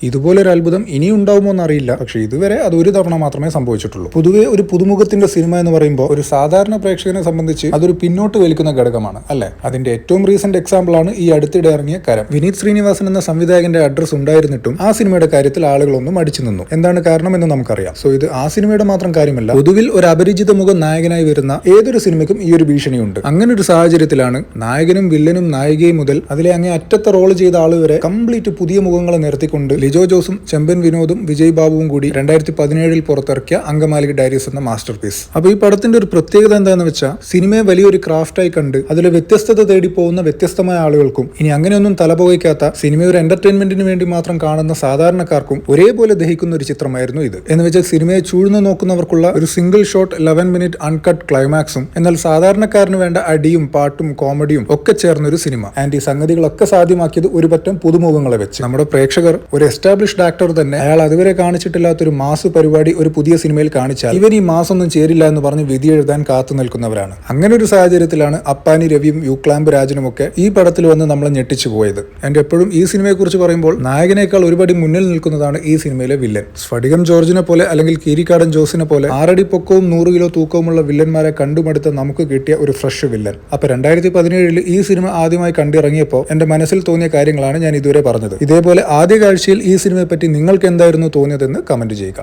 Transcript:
ഇതുപോലൊരു അത്ഭുതം ഇനി ഉണ്ടാവുമോ എന്നറിയില്ല. പക്ഷേ ഇതുവരെ അത് ഒരു തവണ മാത്രമേ സംഭവിച്ചിട്ടുള്ളൂ. പൊതുവെ ഒരു പുതുമുഖത്തിന്റെ സിനിമ എന്ന് പറയുമ്പോൾ ഒരു സാധാരണ പ്രേക്ഷകനെ സംബന്ധിച്ച് അതൊരു പിന്നോട്ട് വലിക്കുന്ന ഘടകമാണ് അല്ലെ. അതിന്റെ ഏറ്റവും റീസെന്റ് എക്സാമ്പിൾ ആണ് ഈ അടുത്തിടെ ഇറങ്ങിയ കരം. വിനീത് ശ്രീനിവാസൻ എന്ന സംവിധായകന്റെ അഡ്രസ് ഉണ്ടായിരുന്നിട്ടും ആ സിനിമയുടെ കാര്യത്തിൽ ആളുകളൊന്നും അടിച്ചു നിന്നു. എന്താണ് കാരണം എന്ന് നമുക്കറിയാം. സോ ഇത് ആ സിനിമയുടെ മാത്രം കാര്യമല്ല, പൊതുവിൽ ഒരു അപരിചിത മുഖം നായകനായി വരുന്ന ഏതൊരു സിനിമയ്ക്കും ഈ ഒരു ഭീഷണിയുണ്ട്. അങ്ങനെ ഒരു സാഹചര്യത്തിലാണ് നായകനും വില്ലനും നായികയും മുതൽ അതിലെ അങ്ങേ അറ്റത്തെ റോൾ ചെയ്ത ആൾ വരെ കംപ്ലീറ്റ് പുതിയ മുഖങ്ങളെ നിർത്തിക്കൊണ്ട് ലിജോ ജോസും ചെമ്പൻ വിനോദും വിജയ് ബാബുവും കൂടി 2017 പുറത്തിറക്കിയ അങ്കമാലി ഡയറീസ് എന്ന മാസ്റ്റർ പീസ്. അപ്പൊ ഈ പടത്തിന്റെ ഒരു പ്രത്യേകത എന്താണെന്ന് വെച്ചാൽ സിനിമയെ വലിയൊരു ക്രാഫ്റ്റായി കണ്ട് അതിലെ വ്യത്യസ്തത തേടി പോകുന്ന വ്യത്യസ്തമായ ആളുകൾക്കും ഇനി അങ്ങനെയൊന്നും തലപുകയ്ക്കാത്ത സിനിമ ഒരു എന്റർടൈൻമെന്റിന് വേണ്ടി മാത്രം കാണുന്ന സാധാരണക്കാർക്കും ഒരേപോലെ ദഹിക്കുന്ന ഒരു ചിത്രമായിരുന്നു ഇത്. എന്ന് വെച്ചാൽ സിനിമയെ ചൂഴ്ന്നു നോക്കുന്നവർക്കുള്ള ഒരു സിംഗിൾ ഷോട്ട് 11 മിനിറ്റ് അൺകട്ട് ക്ലൈമാക്സും എന്നാൽ സാധാരണക്കാരന് വേണ്ട അടിയും പാട്ടും കോമഡിയും ഒക്കെ ചേർന്ന ഒരു സിനിമ. ആൻഡ് ഈ സംഗതികളൊക്കെ സാധ്യമാക്കിയത് ഒരു പറ്റം പുതുമുഖങ്ങളെ വെച്ച്. നമ്മുടെ പ്രേക്ഷകർ ഒരു എസ്റ്റാബ്ലിഷ്ഡ് ആക്ടർ തന്നെ അയാൾ അതുവരെ കാണിച്ചിട്ടില്ലാത്തൊരു മാസ് പരിപാടി ഒരു പുതിയ സിനിമയിൽ കാണിച്ചാൽ ഇവർ ഈ മാസൊന്നും ചേരില്ല എന്ന് പറഞ്ഞ് വിധി എഴുതാൻ കാത്തു നിൽക്കുന്നവരാണ്. അങ്ങനെ ഒരു സാഹചര്യത്തിലാണ് അപ്പാനി രവിയും യൂക്ലാംബ് രാജനും ഒക്കെ ഈ പടത്തിൽ വന്ന് നമ്മളെ ഞെട്ടിച്ചു പോയത്. ആൻഡ് എപ്പോഴും ഈ സിനിമയെ കുറിച്ച് പറയുമ്പോൾ നായകനേക്കാൾ ഒരുപടി മുന്നിൽ നിൽക്കുന്നതാണ് ഈ സിനിമയിലെ വില്ലൻ. സ്ഫടികം ജോർജിനെ പോലെ അല്ലെങ്കിൽ കീരിക്കാടൻ ജോസിനെ പോലെ 6 അടി പൊക്കവും 100 കിലോ തൂക്കവുമുള്ള വില്ലന്മാരെ കണ്ടുമടുത്ത് നമുക്ക് കിട്ടിയ ഒരു ഫ്രഷ് വില്ലൻ. അപ്പൊ 2017 ഈ സിനിമ ആദ്യമായി കണ്ടിറങ്ങിയപ്പോൾ എന്റെ മനസ്സിൽ തോന്നിയ കാര്യങ്ങളാണ് ഞാൻ ഇതുവരെ പറഞ്ഞത്. ഇതേപോലെ ആദ്യ കാഴ്ചയിൽ ഈ സിനിമയെ പറ്റി നിങ്ങൾക്ക് എന്തായിരുന്നു തോന്നിയതെന്ന് കമന്റ് ചെയ്യുക.